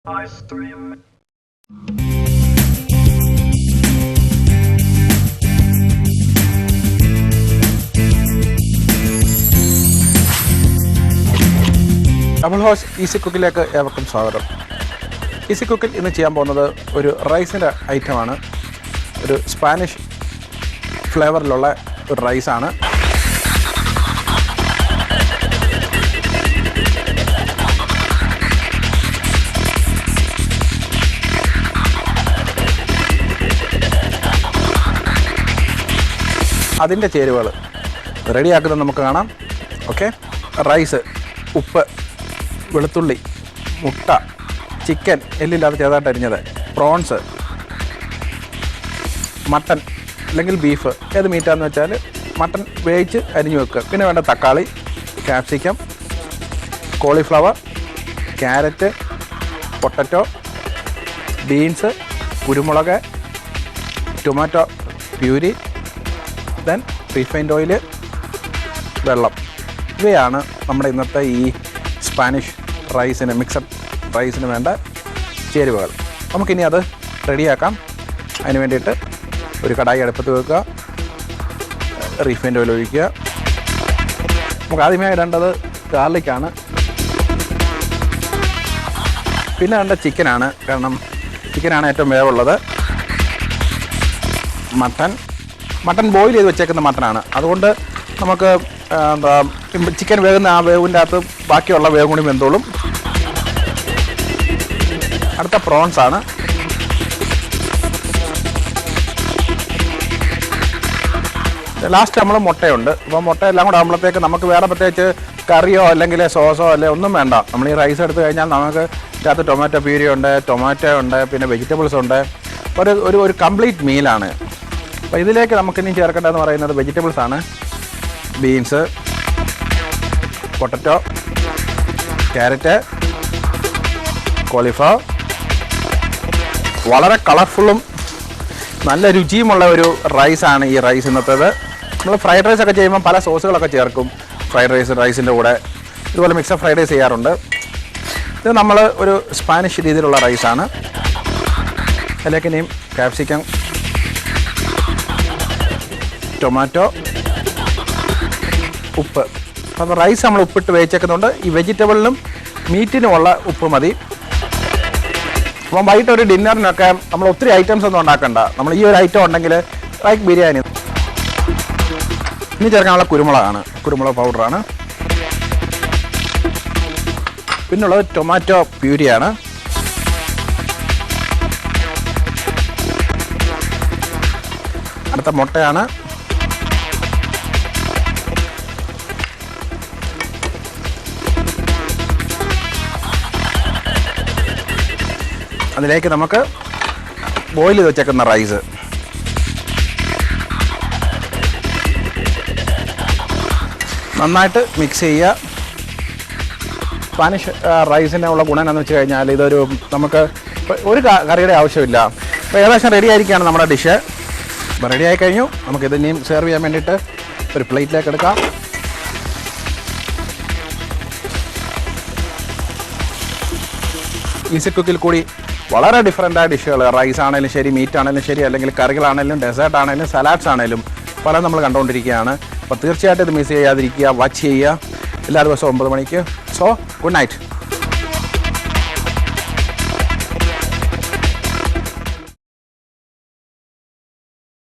Double ഹോസ് easy കുക്കിലേക്ക് ഏവർക്കും സ്വാഗതം. Easy കുക്കിൽ ഇന്ന് ചെയ്യാൻ പോകുന്നത് ഒരു റൈസിൻ്റെ ഐറ്റമാണ്. ഒരു സ്പാനിഷ് ഫ്ലേവറിലുള്ള ഒരു റൈസാണ്. അതിൻ്റെ ചേരുവകൾ റെഡിയാക്കുന്നത് നമുക്ക് കാണാം. ഓക്കെ, റൈസ്, ഉപ്പ്, വെളുത്തുള്ളി, മുട്ട, ചിക്കൻ എല്ലില്ലാതെ ചെറുതായിട്ട് അരിഞ്ഞത്, പ്രോൺസ്, മട്ടൻ അല്ലെങ്കിൽ ബീഫ്, ഏത് മീറ്റാന്ന് വെച്ചാൽ മട്ടൻ വേവിച്ച് അരിഞ്ഞു വെക്കുക. പിന്നെ വേണ്ട തക്കാളി, capsicum, cauliflower, carrot, potato, beans, കുരുമുളക്, tomato puree, then refined oil, വെള്ളം. ഇവയാണ് നമ്മുടെ ഇന്നത്തെ ഈ സ്പാനിഷ് റൈസിന്, മിക്സഡ് റൈസിന് വേണ്ട ചേരുവകൾ. നമുക്കിനി അത് റെഡിയാക്കാം. അതിന് വേണ്ടിയിട്ട് ഒരു കടായി അടുപ്പത്ത് വെക്കുക, റീഫൈൻഡ് ഓയിൽ ഒഴിക്കുക. നമുക്ക് ആദ്യമേ ഇടേണ്ടത് ഗാർലിക്കാണ്. പിന്നെ വേണ്ട ചിക്കനാണ്, കാരണം ചിക്കനാണ് ഏറ്റവും വേവുള്ളത്. മട്ടൺ ബോയിൽ ചെയ്ത് വെച്ചേക്കുന്ന മട്ടനാണ്. അതുകൊണ്ട് നമുക്ക് ചിക്കൻ വേകുന്ന ആ വേവിൻ്റെ അകത്ത് ബാക്കിയുള്ള വേവ് കൂടി വെന്തോളും. അടുത്ത പ്രോൺസ് ആണ്. ലാസ്റ്റ് നമ്മൾ മുട്ടയുണ്ട്. അപ്പോൾ മുട്ട എല്ലാം കൂടെ ആകുമ്പോഴത്തേക്ക് നമുക്ക് വേറെ പ്രത്യേകിച്ച് കറിയോ അല്ലെങ്കിൽ സോസോ അല്ലെ ഒന്നും വേണ്ട. നമ്മൾ ഈ റൈസ് എടുത്തു കഴിഞ്ഞാൽ നമുക്ക് ഇതിനകത്ത് ടൊമാറ്റോ പ്യൂരി ഉണ്ട്, ടൊമാറ്റോ ഉണ്ട്, പിന്നെ വെജിറ്റബിൾസ് ഉണ്ട്. ഒരു കംപ്ലീറ്റ് മീലാണ്. അപ്പോൾ ഇതിലേക്ക് നമുക്കിനി ചേർക്കേണ്ടതെന്ന് പറയുന്നത് വെജിറ്റബിൾസ് ആണ്. Beans, potato, carrot, cauliflower. വളരെ കളർഫുള്ളും നല്ല രുചിയുമുള്ള ഒരു റൈസാണ് ഈ റൈസ് ഇന്നത്തേത്. നമ്മൾ ഫ്രൈഡ് റൈസ് ഒക്കെ ചെയ്യുമ്പോൾ പല സോസുകളൊക്കെ ചേർക്കും റൈസിൻ്റെ കൂടെ. ഇതുപോലെ മിക്സഡ് ഫ്രൈഡ് റൈസ് ചെയ്യാറുണ്ട്. ഇത് നമ്മൾ ഒരു സ്പാനിഷ് രീതിയിലുള്ള റൈസാണ്. അതിലേക്ക് ഇനിയും ക്യാപ്സിക്കം, ടൊമാറ്റോ, ഉപ്പ്. അപ്പോൾ റൈസ് നമ്മൾ ഉപ്പിട്ട് വേവിച്ചേക്കുന്നുണ്ട്. ഈ വെജിറ്റബിളിനും മീറ്റിനുമുള്ള ഉപ്പ് മതി. അപ്പം വൈകിട്ട് ഒരു ഡിന്നറിനൊക്കെ നമ്മൾ ഒത്തിരി ഐറ്റംസ് ഒന്നും ഉണ്ടാക്കണ്ട. നമ്മൾ ഈ ഒരു ഐറ്റം ഉണ്ടെങ്കിൽ ലൈക്ക് ബിരിയാണി. ഇനി ചേർക്കാനുള്ള കുരുമുളകാണ്, കുരുമുളക് പൗഡറാണ്. പിന്നുള്ളത് ടൊമാറ്റോ പ്യൂരിയാണ്. അടുത്ത മുട്ടയാണ്. അതിലേക്ക് നമുക്ക് ബോയിൽ ചെയ്ത് വെച്ചേക്കുന്ന റൈസ്, നന്നായിട്ട് മിക്സ് ചെയ്യുക. സ്പാനിഷ് റൈസിനുള്ള ഗുണം എന്താണെന്ന് വെച്ച് കഴിഞ്ഞാൽ ഇതൊരു നമുക്ക് ഒരു കറിയുടെ ആവശ്യമില്ല. അപ്പോൾ ഏകദേശം റെഡി ആയിരിക്കുകയാണ് നമ്മുടെ ഡിഷ്. അപ്പോൾ റെഡി ആയി കഴിഞ്ഞു. നമുക്കിത് ഇനിയും സെർവ് ചെയ്യാൻ വേണ്ടിയിട്ട് ഒരു പ്ലേറ്റിലേക്ക് എടുക്കാം. ഈസി കുക്കിൽ കൂടി വളരെ ഡിഫറൻ്റായ ഡിഷുകൾ, റൈസ് ആണെങ്കിലും ശരി, മീറ്റ് ആണെങ്കിലും ശരി, അല്ലെങ്കിൽ കറികളാണെങ്കിലും ഡെസേർട്ട് ആണെങ്കിലും സലാഡ്സ് ആണെങ്കിലും പല നമ്മൾ കണ്ടുകൊണ്ടിരിക്കുകയാണ്. അപ്പോൾ തീർച്ചയായിട്ടും ഇത് മിസ് ചെയ്യാതിരിക്കുക, വാച്ച് ചെയ്യുക എല്ലാ ദിവസവും 9 മണിക്ക്. So good night.